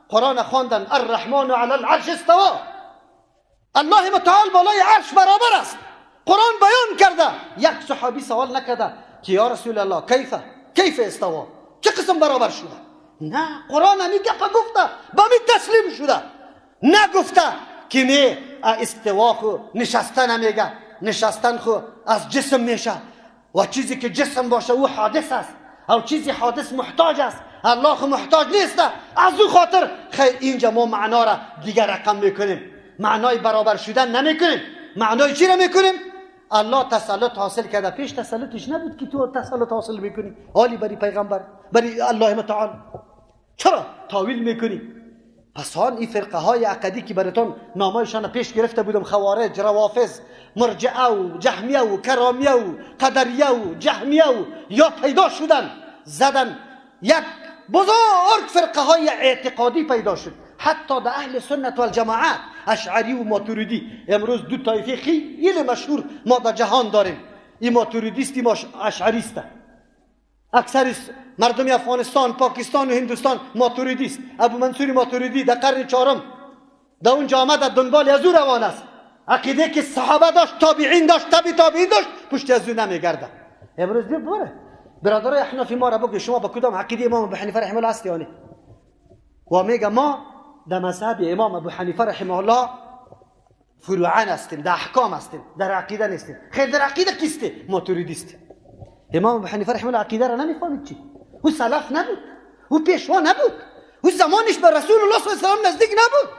قرآن خواندن الرحمن علی العرش استوا، الله متعال بالای عرش برابر است. قرآن بیان کرده. یک صحابی سوال نکرده که یا رسول الله کیف استوا، چه قسم برابر شده؟ نه، قرآن همی گفته به می تسلیم شده. نگفته که نه استوا خو نشستن میگه، نشستن خو از جسم میشه و چیزی که جسم باشه او حادث است، او چیزی حادث محتاج است، الله خو محتاج نیست. از او خاطر خیر اینجا ما معنا را دیگر رقم میکنیم، معنای برابر شدن نمیکنیم. معنای چی را میکنیم؟ الله تسلط حاصل کرده، پیش تسلطش نبود که تو تسلط حاصل میکنی حالی بری پیغمبر، بری الله متعال، چرا تاویل میکنی؟ پس این فرقه های عقدی که براتون نامایشان پیش گرفته بودم، خوارج، روافض، مرجعه و جهمیه و کرامیه و قدریه و جهمیه و یا پیدا شدن، زدن یک بزرگ فرقه های اعتقادی پیدا شد. حتی در اهل سنت و الجماعت اشعری و ماتوریدی، امروز دو طایفه خیلی مشهور ما در جهان داریم، این ماتوریدیست، این اشعریست. اکثر مردم افغانستان، پاکستان و هندوستان ماتوریدیست. ابو منصور ماتوریدی در قرن چهارم در اون جامعه در دنبال از او روان است. عقیده که صحابه داشت، تابعین داشت، تابعین داشت، پشت از او نمیگرده. امروز بره برادرای احنافی ما را بگو شما با کدام عقیده امام ابو حنیفه رحمه الله هستی؟ و میگه ما در مذهب امام ابو حنیفه رحمه الله فروعان هستیم، در احکام هستیم، در عقیده نیستیم. خیر در عقیده کیسته؟ ماتوریدیست. امام ابو حنیفه رحمه الله عقیده را نمیفهمید. چی؟ او سلف نبود، او پیشوا نبود، او زمانش به رسول الله صلی الله علیه و آله نزدیک نبود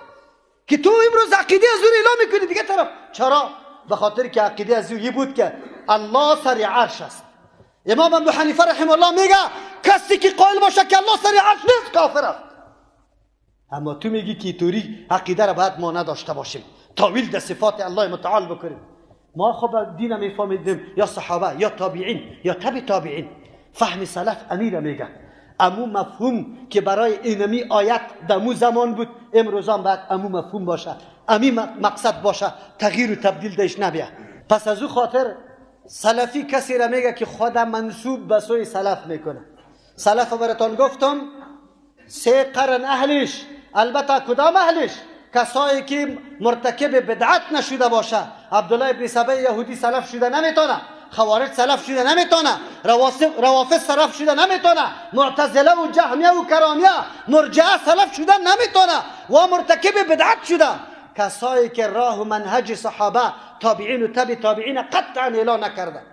که تو امروز عقیده از او اعلام میکنی دیگه طرف. چرا؟ به خاطر که عقیده از او بود که الله سر عرش است. امام ابو حنیفه رحمه الله میگه کسی که قائل باشه که الله سر عرش نیست کافر است. اما تو میگی که توری عقیده را باید ما نداشته باشیم، تاویل در صفات الله متعال بکنیم. ما خب دین میفهمیدیم یا صحابه یا تابعین یا تبع تابعین. فهم سلف امیر میگه امو مفهوم که برای اینمی آیت دمو زمان بود، امروز هم باید امو مفهوم باشه، امی مقصد باشه، تغییر و تبدیل دش نبیه. پس از او خاطر سلفی کسی را میگه که خود منسوب به سوی سلف میکنه. سلف براتون گفتم 3 قرن اهلش، البته کدام اهلش؟ کسایی که مرتکب بدعت نشده باشه. عبدالله ابن سبع یهودی سلف شده نمیتونه، خوارج سلف شده نمیتونه، روافض سلف شده نمیتونه، معتزله و جهمیه و کرامیه مرجعه سلف شده نمیتونه و مرتکب بدعت شده. کسایی که راه و منهج صحابه، تابعین و تبع تابعین قطعا اعلان نکرده.